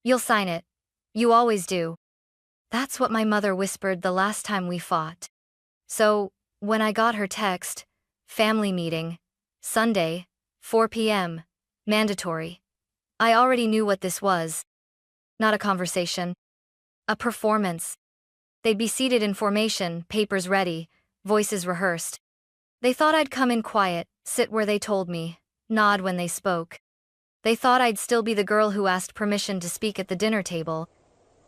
You'll sign it. You always do. That's what my mother whispered the last time we fought. So, when I got her text, family meeting, Sunday, 4 p.m., mandatory. I already knew what this was. Not a conversation. A performance. They'd be seated in formation, papers ready, voices rehearsed. They thought I'd come in quiet, sit where they told me, nod when they spoke. They thought I'd still be the girl who asked permission to speak at the dinner table.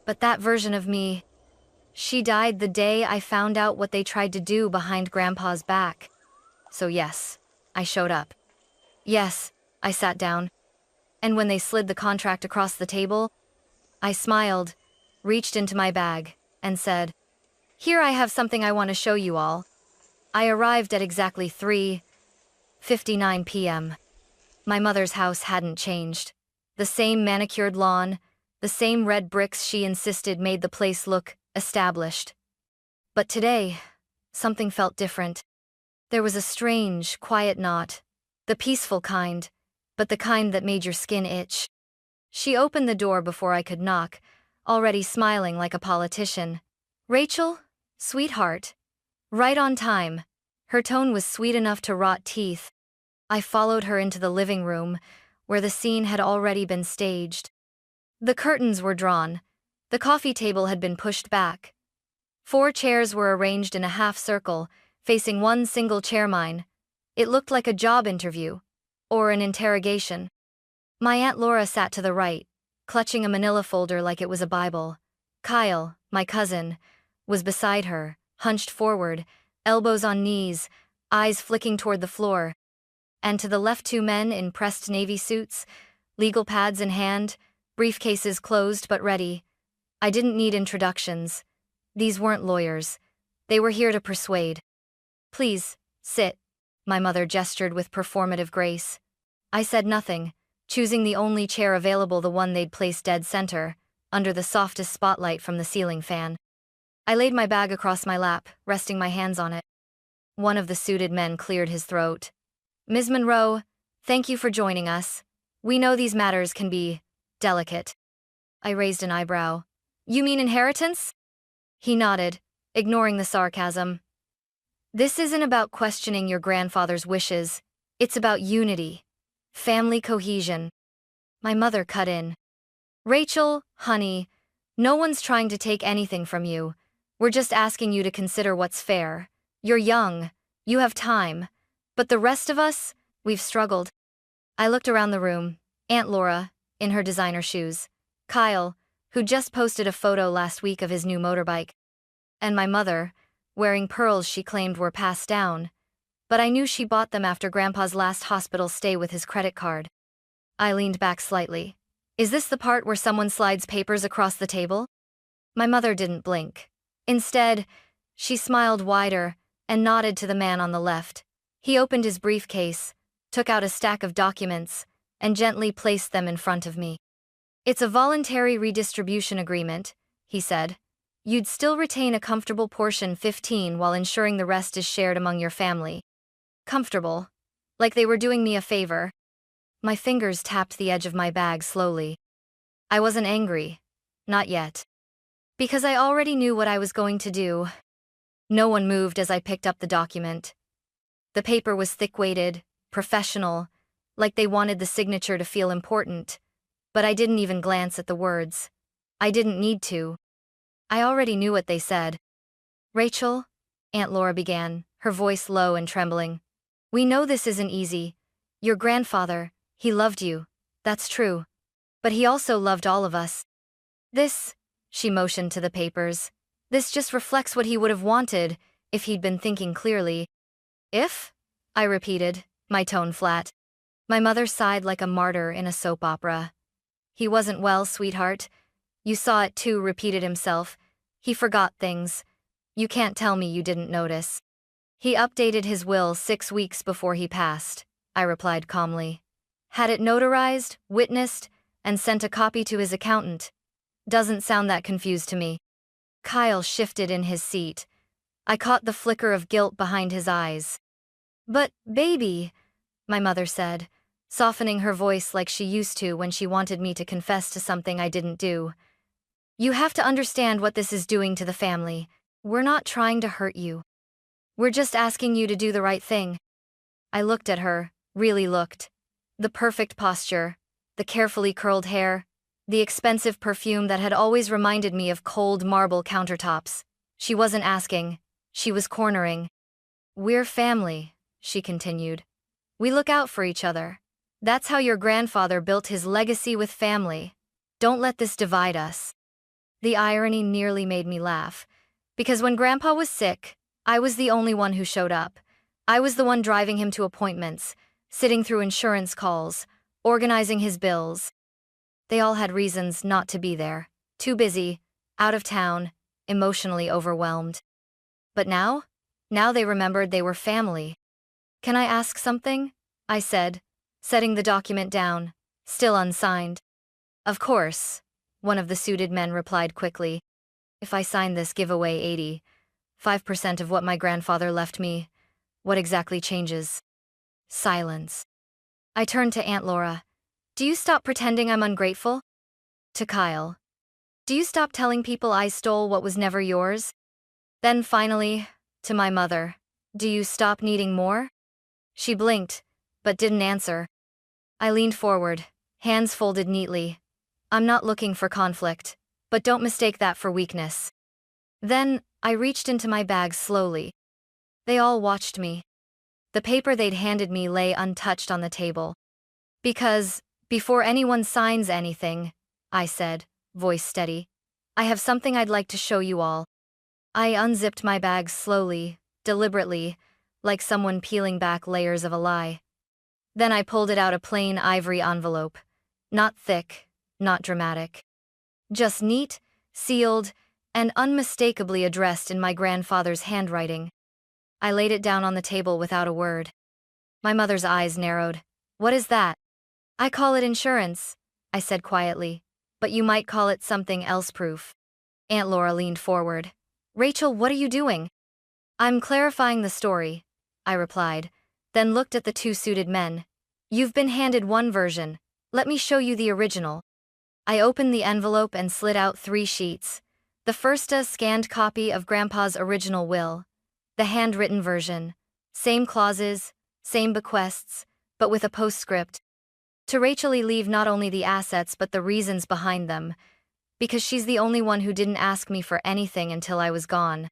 But that version of me, she died the day I found out what they tried to do behind Grandpa's back. So yes, I showed up. Yes, I sat down. And when they slid the contract across the table, I smiled, reached into my bag, and said, "Here I have something I want to show you all." I arrived at exactly 3:59 p.m. My mother's house hadn't changed. The same manicured lawn, the same red bricks she insisted made the place look established. But today, something felt different. There was a strange, quiet knot, the peaceful kind, but the kind that made your skin itch. She opened the door before I could knock, already smiling like a politician. "Rachel, sweetheart." Right on time. Her tone was sweet enough to rot teeth. I followed her into the living room, where the scene had already been staged. The curtains were drawn. The coffee table had been pushed back. 4 chairs were arranged in a half circle, facing one single chair mine. It looked like a job interview, or an interrogation. My Aunt Laura sat to the right, clutching a manila folder like it was a Bible. Kyle, my cousin, was beside her, hunched forward, elbows on knees, eyes flicking toward the floor. And to the left 2 men in pressed navy suits, legal pads in hand, briefcases closed but ready. I didn't need introductions. These weren't lawyers. They were here to persuade. "Please, sit," my mother gestured with performative grace. I said nothing, choosing the only chair available, the one they'd placed dead center, under the softest spotlight from the ceiling fan. I laid my bag across my lap, resting my hands on it. One of the suited men cleared his throat. "Ms. Monroe, thank you for joining us. We know these matters can be delicate." I raised an eyebrow. "You mean inheritance?" He nodded, ignoring the sarcasm. "This isn't about questioning your grandfather's wishes. It's about unity, family cohesion." My mother cut in. "Rachel, honey, no one's trying to take anything from you. We're just asking you to consider what's fair. You're young, you have time, but the rest of us, we've struggled." I looked around the room. Aunt Laura, in her designer shoes. Kyle, who just posted a photo last week of his new motorbike. And my mother, wearing pearls she claimed were passed down, but I knew she bought them after Grandpa's last hospital stay with his credit card. I leaned back slightly. "Is this the part where someone slides papers across the table?" My mother didn't blink. Instead, she smiled wider and nodded to the man on the left. He opened his briefcase, took out a stack of documents, and gently placed them in front of me. "It's a voluntary redistribution agreement," he said. "You'd still retain a comfortable portion 15 while ensuring the rest is shared among your family." Comfortable. Like they were doing me a favor. My fingers tapped the edge of my bag slowly. I wasn't angry. Not yet. Because I already knew what I was going to do. No one moved as I picked up the document. The paper was thick-weighted, professional, like they wanted the signature to feel important. But I didn't even glance at the words. I didn't need to. I already knew what they said. "Rachel," Aunt Laura began, her voice low and trembling. "We know this isn't easy. Your grandfather, he loved you, that's true. But he also loved all of us. This," she motioned to the papers, "this just reflects what he would have wanted if he'd been thinking clearly." "If?" I repeated, my tone flat. My mother sighed like a martyr in a soap opera. "He wasn't well, sweetheart. You saw it too," repeated himself. "He forgot things. You can't tell me you didn't notice." "He updated his will 6 weeks before he passed," I replied calmly. "Had it notarized, witnessed, and sent a copy to his accountant. Doesn't sound that confused to me." Kyle shifted in his seat. I caught the flicker of guilt behind his eyes. "But, baby," my mother said, softening her voice like she used to when she wanted me to confess to something I didn't do. You have to understand what this is doing to the family. We're not trying to hurt you. We're just asking you to do the right thing. I looked at her, really looked. The perfect posture, the carefully curled hair, the expensive perfume that had always reminded me of cold marble countertops. She wasn't asking, she was cornering. We're family, she continued. We look out for each other. That's how your grandfather built his legacy with family. Don't let this divide us. The irony nearly made me laugh, because when Grandpa was sick, I was the only one who showed up. I was the one driving him to appointments, sitting through insurance calls, organizing his bills. They all had reasons not to be there. Too busy, out of town, emotionally overwhelmed. But now they remembered they were family. Can I ask something? I said, setting the document down, still unsigned. Of course, one of the suited men replied quickly. If I sign this giveaway 85% of what my grandfather left me, what exactly changes? Silence. I turned to Aunt Laura. Do you stop pretending I'm ungrateful? To Kyle. Do you stop telling people I stole what was never yours? Then finally, to my mother. Do you stop needing more? She blinked, but didn't answer. I leaned forward, hands folded neatly. I'm not looking for conflict, but don't mistake that for weakness. Then, I reached into my bag slowly. They all watched me. The paper they'd handed me lay untouched on the table. Because, before anyone signs anything, I said, voice steady, I have something I'd like to show you all. I unzipped my bag slowly, deliberately, like someone peeling back layers of a lie. Then I pulled it out a plain ivory envelope. Not thick, not dramatic. Just neat, sealed, and unmistakably addressed in my grandfather's handwriting. I laid it down on the table without a word. My mother's eyes narrowed. What is that? I call it insurance, I said quietly, but you might call it something else proof. Aunt Laura leaned forward. Rachel, what are you doing? I'm clarifying the story, I replied, then looked at the two suited men. You've been handed one version. Let me show you the original. I opened the envelope and slid out 3 sheets. The first a scanned copy of Grandpa's original will. The handwritten version. Same clauses, same bequests, but with a postscript. To Rachel leave not only the assets but the reasons behind them, because she's the only one who didn't ask me for anything until I was gone.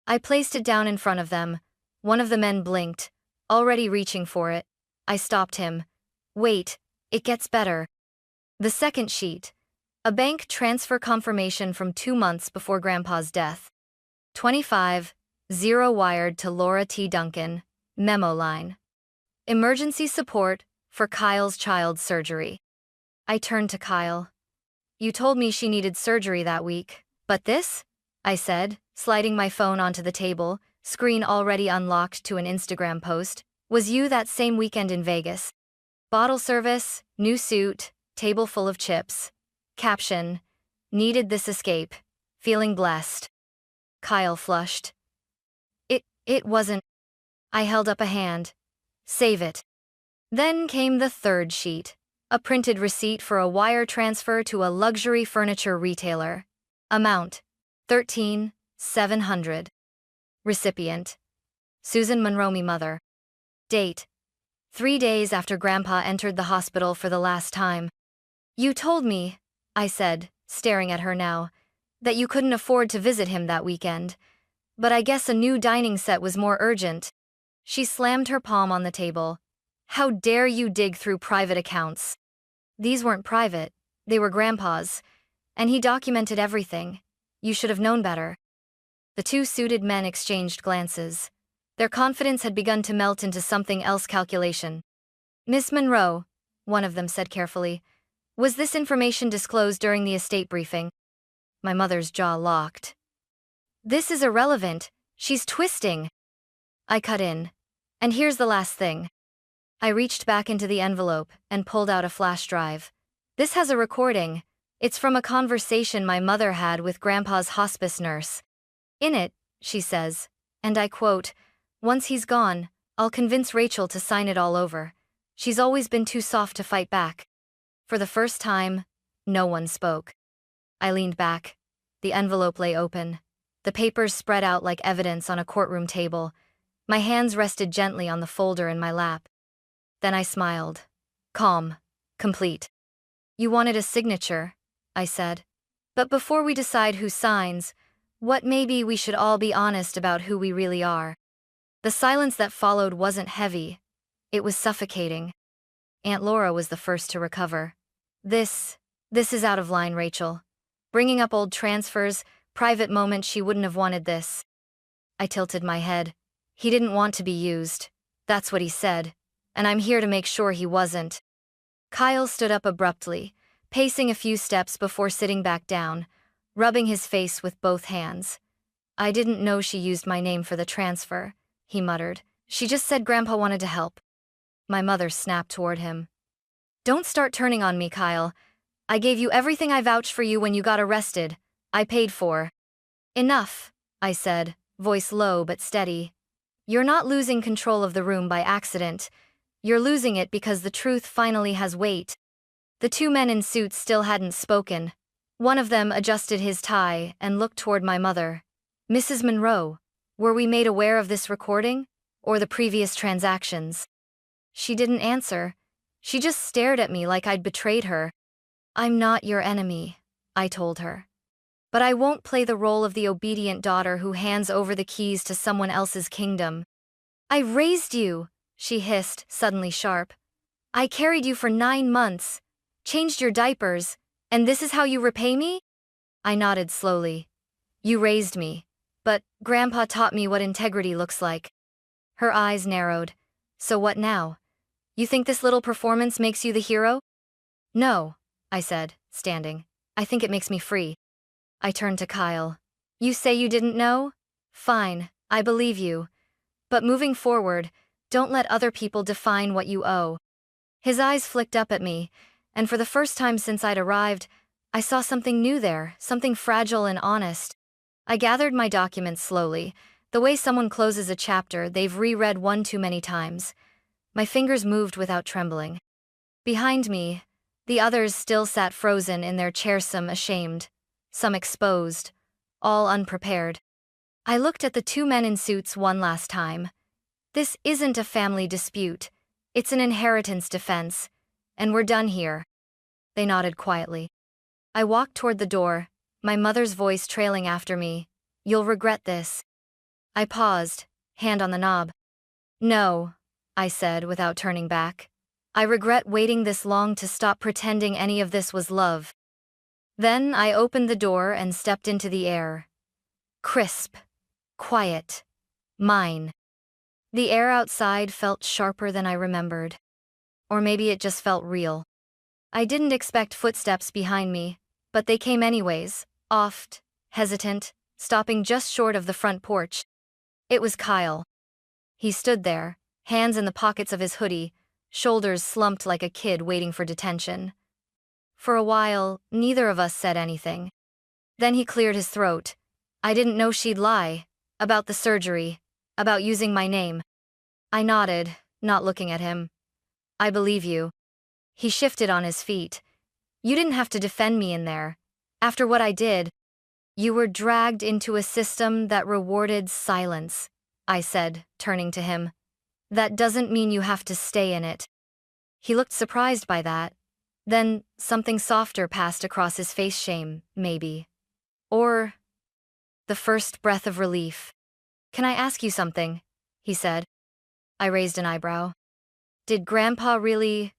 I placed it down in front of them. One of the men blinked, already reaching for it. I stopped him. Wait, it gets better. The second sheet. A bank transfer confirmation from 2 months before Grandpa's death. 25, 0 wired to Laura T. Duncan, memo line. Emergency support for Kyle's child's surgery. I turned to Kyle. You told me she needed surgery that week, but this? I said, sliding my phone onto the table, screen already unlocked to an Instagram post, was you that same weekend in Vegas. Bottle service, new suit, table full of chips. Caption, needed this escape, feeling blessed. Kyle flushed. It wasn't. I held up a hand. Save it. Then came the third sheet. A printed receipt for a wire transfer to a luxury furniture retailer. Amount, $13,700. Recipient, Susan Monroe, mother. Date, 3 days after Grandpa entered the hospital for the last time. You told me, I said, staring at her now, that you couldn't afford to visit him that weekend. But I guess a new dining set was more urgent. She slammed her palm on the table. How dare you dig through private accounts? These weren't private, they were Grandpa's, and he documented everything. You should have known better. The two suited men exchanged glances. Their confidence had begun to melt into something else. Calculation. Miss Monroe, one of them said carefully, was this information disclosed during the estate briefing? My mother's jaw locked. This is irrelevant, she's twisting. I cut in. And here's the last thing. I reached back into the envelope and pulled out a flash drive. This has a recording. It's from a conversation my mother had with Grandpa's hospice nurse. In it, she says, and I quote, "Once he's gone, I'll convince Rachel to sign it all over. She's always been too soft to fight back. For the first time, no one spoke. I leaned back. The envelope lay open. The papers spread out like evidence on a courtroom table. My hands rested gently on the folder in my lap. Then I smiled. Calm. Complete. You wanted a signature, I said. But before we decide who signs, what maybe we should all be honest about who we really are. The silence that followed wasn't heavy. It was suffocating. Aunt Laura was the first to recover. This is out of line, Rachel. Bringing up old transfers, private moments, she wouldn't have wanted this. I tilted my head. He didn't want to be used. That's what he said. And I'm here to make sure he wasn't. Kyle stood up abruptly, pacing a few steps before sitting back down, rubbing his face with both hands. I didn't know she used my name for the transfer, he muttered. She just said Grandpa wanted to help. My mother snapped toward him. Don't start turning on me, Kyle. I gave you everything. I vouched for you when you got arrested. I paid for. Enough, I said, voice low but steady. You're not losing control of the room by accident. You're losing it because the truth finally has weight. The two men in suits still hadn't spoken. One of them adjusted his tie and looked toward my mother. Mrs. Monroe, were we made aware of this recording? Or the previous transactions? She didn't answer. She just stared at me like I'd betrayed her. I'm not your enemy, I told her. But I won't play the role of the obedient daughter who hands over the keys to someone else's kingdom. I raised you, she hissed, suddenly sharp. I carried you for 9 months, changed your diapers, and this is how you repay me? I nodded slowly. You raised me, but Grandpa taught me what integrity looks like. Her eyes narrowed. So what now? You think this little performance makes you the hero? No, I said, standing. I think it makes me free. I turned to Kyle. You say you didn't know? Fine, I believe you. But moving forward, don't let other people define what you owe. His eyes flicked up at me, and for the first time since I'd arrived, I saw something new there, something fragile and honest. I gathered my documents slowly, the way someone closes a chapter they've reread one too many times. My fingers moved without trembling. Behind me, the others still sat frozen in their chairs, some ashamed, some exposed, all unprepared. I looked at the two men in suits one last time. This isn't a family dispute. It's an inheritance defense, and we're done here. They nodded quietly. I walked toward the door, my mother's voice trailing after me. You'll regret this. I paused, hand on the knob. No, I said without turning back. I regret waiting this long to stop pretending any of this was love. Then I opened the door and stepped into the air. Crisp. Quiet. Mine. The air outside felt sharper than I remembered. Or maybe it just felt real. I didn't expect footsteps behind me, but they came anyways, oft, hesitant, stopping just short of the front porch. It was Kyle. He stood there, hands in the pockets of his hoodie, shoulders slumped like a kid waiting for detention. For a while, neither of us said anything. Then he cleared his throat. I didn't know she'd lie. About the surgery. About using my name. I nodded, not looking at him. I believe you. He shifted on his feet. You didn't have to defend me in there. After what I did, you were dragged into a system that rewarded silence, I said, turning to him. That doesn't mean you have to stay in it. He looked surprised by that. Then something softer passed across his face. Shame, maybe. Or the first breath of relief. Can I ask you something? He said. I raised an eyebrow. Did Grandpa really...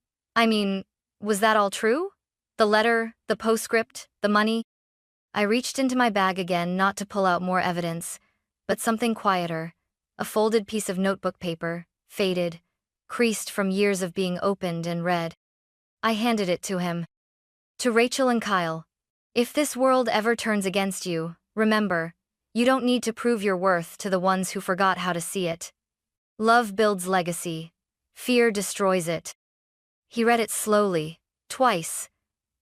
was that all true? The letter, the postscript, the money? I reached into my bag again, not to pull out more evidence, but something quieter. A folded piece of notebook paper, faded, creased from years of being opened and read. I handed it to him. To Rachel and Kyle. If this world ever turns against you, remember, you don't need to prove your worth to the ones who forgot how to see it. Love builds legacy. Fear destroys it. He read it slowly, twice,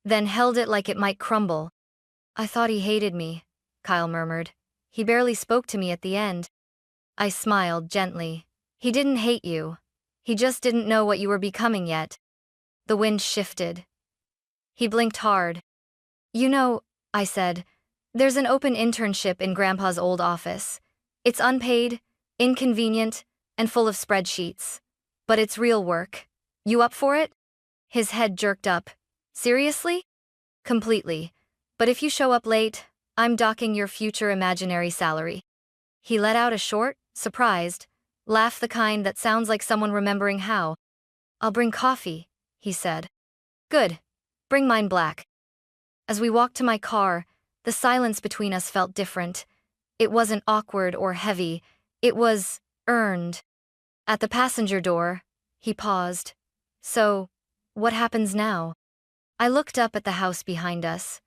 then held it like it might crumble. I thought he hated me, Kyle murmured. He barely spoke to me at the end. I smiled gently. He didn't hate you. He just didn't know what you were becoming yet. The wind shifted. He blinked hard. You know, I said, there's an open internship in Grandpa's old office. It's unpaid, inconvenient, and full of spreadsheets. But it's real work. You up for it? His head jerked up. Seriously? Completely. But if you show up late, I'm docking your future imaginary salary. He let out a short, surprised laugh, the kind that sounds like someone remembering how. I'll bring coffee, he said. Good. Bring mine black. As we walked to my car, the silence between us felt different. It wasn't awkward or heavy. It was earned. At the passenger door, he paused. So, what happens now? I looked up at the house behind us.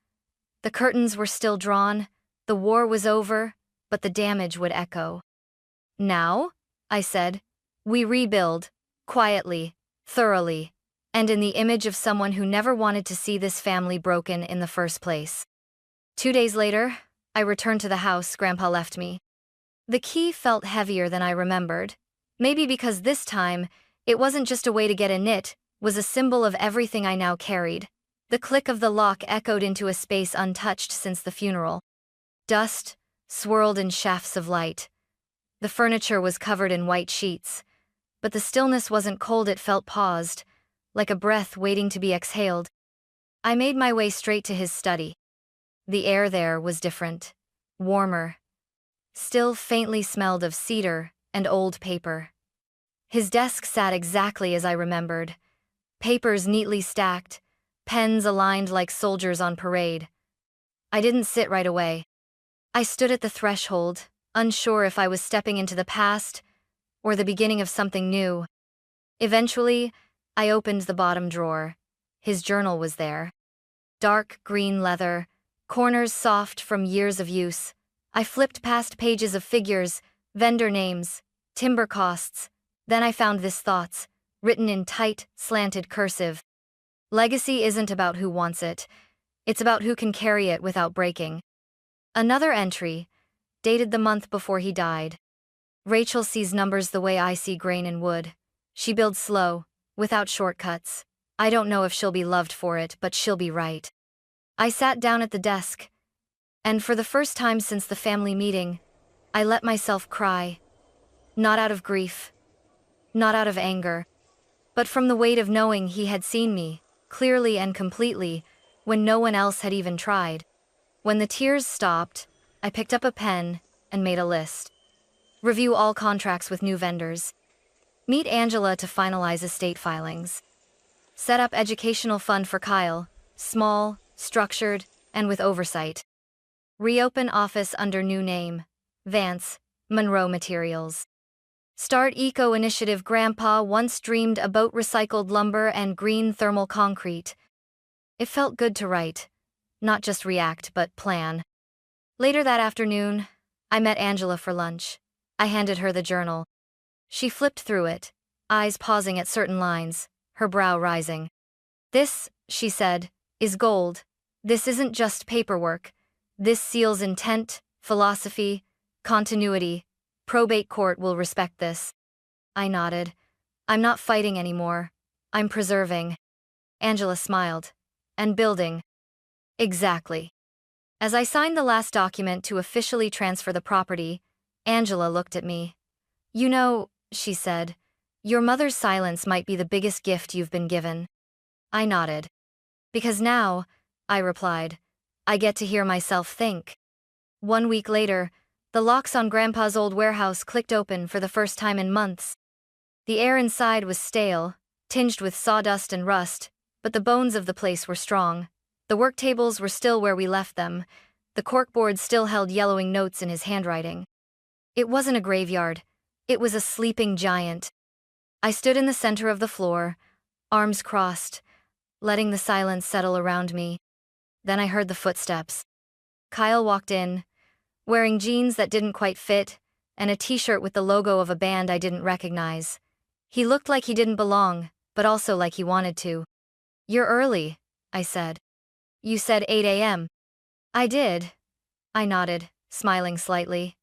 The curtains were still drawn, the war was over, but the damage would echo. Now, I said, we rebuild, quietly, thoroughly, and in the image of someone who never wanted to see this family broken in the first place. 2 days later, I returned to the house Grandpa left me. The key felt heavier than I remembered. Maybe because this time, it wasn't just a way to get in, it was a symbol of everything I now carried. The click of the lock echoed into a space untouched since the funeral. Dust swirled in shafts of light. The furniture was covered in white sheets, but the stillness wasn't cold, it felt paused, like a breath waiting to be exhaled. I made my way straight to his study. The air there was different, warmer, still faintly smelled of cedar and old paper. His desk sat exactly as I remembered, papers neatly stacked, pens aligned like soldiers on parade. I didn't sit right away. I stood at the threshold, unsure if I was stepping into the past or the beginning of something new. Eventually, I opened the bottom drawer. His journal was there. Dark green leather, corners soft from years of use. I flipped past pages of figures, vendor names, timber costs. Then I found this thoughts, written in tight, slanted cursive. Legacy isn't about who wants it. It's about who can carry it without breaking. Another entry, dated the month before he died. Rachel sees numbers the way I see grain and wood. She builds slow, without shortcuts. I don't know if she'll be loved for it, but she'll be right. I sat down at the desk, and for the first time since the family meeting, I let myself cry. Not out of grief, not out of anger, but from the weight of knowing he had seen me, clearly and completely, when no one else had even tried. When the tears stopped, I picked up a pen and made a list. Review all contracts with new vendors. Meet Angela to finalize estate filings. Set up educational fund for Kyle, small, structured, and with oversight. Reopen office under new name, Vance, Monroe Materials. Start eco initiative. Grandpa once dreamed about recycled lumber and green thermal concrete. It felt good to write, not just react but plan. Later that afternoon, I met Angela for lunch. I handed her the journal. She flipped through it, eyes pausing at certain lines, her brow rising. This, she said, is gold. This isn't just paperwork. This seals intent, philosophy, continuity. Probate court will respect this. I nodded. I'm not fighting anymore. I'm preserving. Angela smiled. And building. Exactly. As I signed the last document to officially transfer the property, Angela looked at me. You know, she said, your mother's silence might be the biggest gift you've been given. I nodded. Because now, I replied, I get to hear myself think. 1 week later, the locks on Grandpa's old warehouse clicked open for the first time in months. The air inside was stale, tinged with sawdust and rust, but the bones of the place were strong. The work tables were still where we left them. The corkboard still held yellowing notes in his handwriting. It wasn't a graveyard. It was a sleeping giant. I stood in the center of the floor, arms crossed, letting the silence settle around me. Then I heard the footsteps. Kyle walked in, wearing jeans that didn't quite fit, and a t-shirt with the logo of a band I didn't recognize. He looked like he didn't belong, but also like he wanted to. You're early, I said. You said 8 a.m. I did. I nodded, smiling slightly.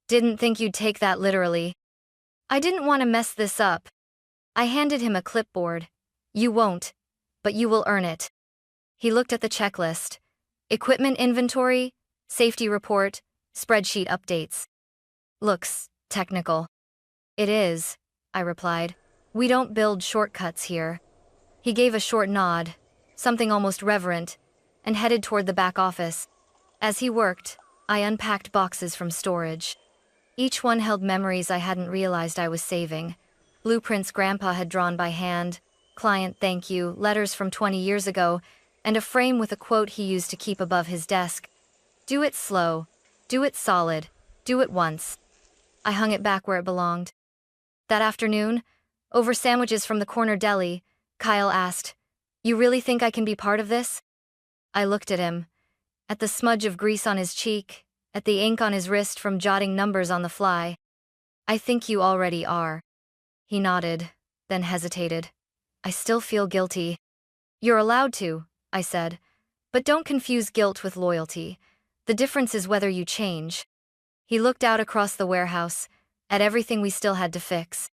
Didn't think you'd take that literally. I didn't want to mess this up. I handed him a clipboard. You won't, but you will earn it. He looked at the checklist. Equipment inventory, safety report, spreadsheet updates. Looks technical. It is, I replied. We don't build shortcuts here. He gave a short nod, something almost reverent, and headed toward the back office. As he worked, I unpacked boxes from storage. Each one held memories I hadn't realized I was saving. Blueprints Grandpa had drawn by hand, client thank you, letters from 20 years ago, and a frame with a quote he used to keep above his desk. Do it slow, do it solid, do it once. I hung it back where it belonged. That afternoon, over sandwiches from the corner deli, Kyle asked, You really think I can be part of this? I looked at him, at the smudge of grease on his cheek, at the ink on his wrist from jotting numbers on the fly. I think you already are. He nodded, then hesitated. I still feel guilty. You're allowed to, I said, but don't confuse guilt with loyalty. The difference is whether you change. He looked out across the warehouse, at everything we still had to fix.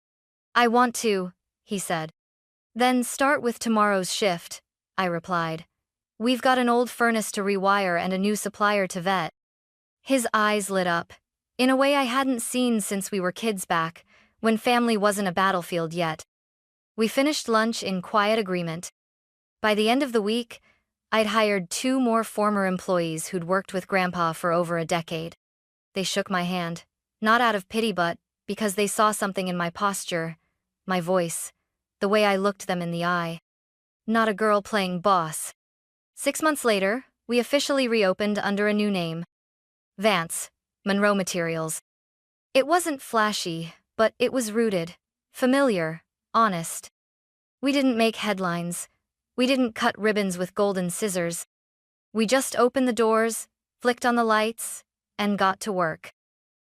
I want to, he said. Then start with tomorrow's shift, I replied. We've got an old furnace to rewire and a new supplier to vet. His eyes lit up, in a way I hadn't seen since we were kids back, when family wasn't a battlefield yet. We finished lunch in quiet agreement. By the end of the week, I'd hired 2 more former employees who'd worked with Grandpa for over a decade. They shook my hand, not out of pity but because they saw something in my posture, my voice, the way I looked them in the eye. Not a girl playing boss. 6 months later, we officially reopened under a new name. Vance, Monroe Materials. It wasn't flashy, but it was rooted, familiar, honest. We didn't make headlines. We didn't cut ribbons with golden scissors. We just opened the doors, flicked on the lights, and got to work.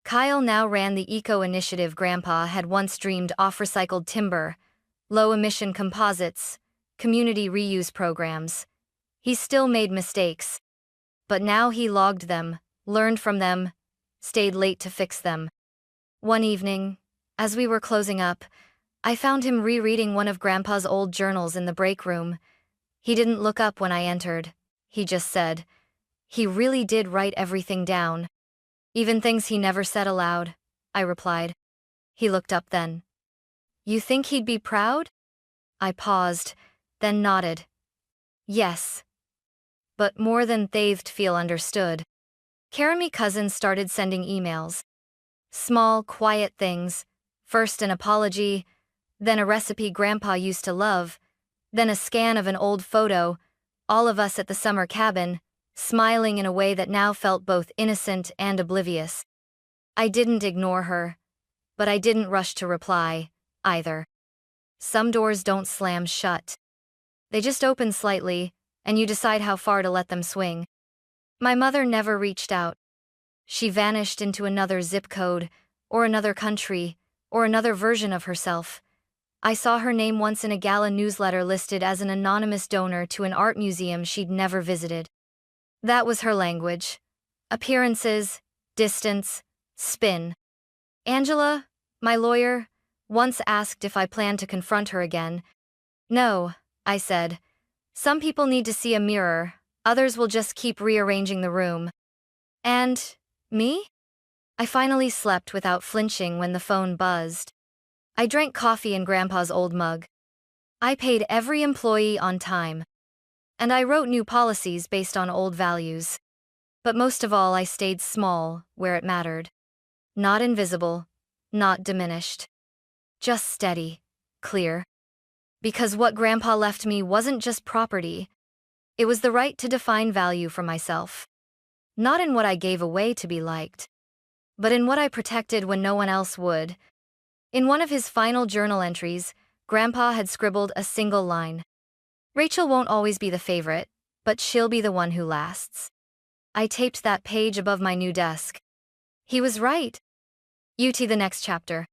Kyle now ran the eco-initiative Grandpa had once dreamed off recycled timber, low-emission composites, community reuse programs. He still made mistakes. But now he logged them, learned from them, stayed late to fix them. One evening, as we were closing up, I found him rereading one of Grandpa's old journals in the break room. He didn't look up when I entered. He just said, He really did write everything down. Even things he never said aloud, I replied. He looked up then. You think he'd be proud? I paused, then nodded. Yes. But more than they'd feel understood. Karami Cousins started sending emails. Small, quiet things. First an apology, then a recipe Grandpa used to love, then a scan of an old photo, all of us at the summer cabin, smiling in a way that now felt both innocent and oblivious. I didn't ignore her, but I didn't rush to reply, either. Some doors don't slam shut. They just open slightly, and you decide how far to let them swing. My mother never reached out. She vanished into another zip code, or another country, or another version of herself. I saw her name once in a gala newsletter listed as an anonymous donor to an art museum she'd never visited. That was her language. Appearances, distance, spin. Angela, my lawyer, once asked if I planned to confront her again. No, I said. Some people need to see a mirror, others will just keep rearranging the room. And me? I finally slept without flinching when the phone buzzed. I drank coffee in Grandpa's old mug. I paid every employee on time. And I wrote new policies based on old values. But most of all, I stayed small, where it mattered. Not invisible, not diminished. Just steady, clear. Because what Grandpa left me wasn't just property. It was the right to define value for myself. Not in what I gave away to be liked, but in what I protected when no one else would. In one of his final journal entries, Grandpa had scribbled a single line. Rachel won't always be the favorite, but she'll be the one who lasts. I taped that page above my new desk. He was right. UT the next chapter.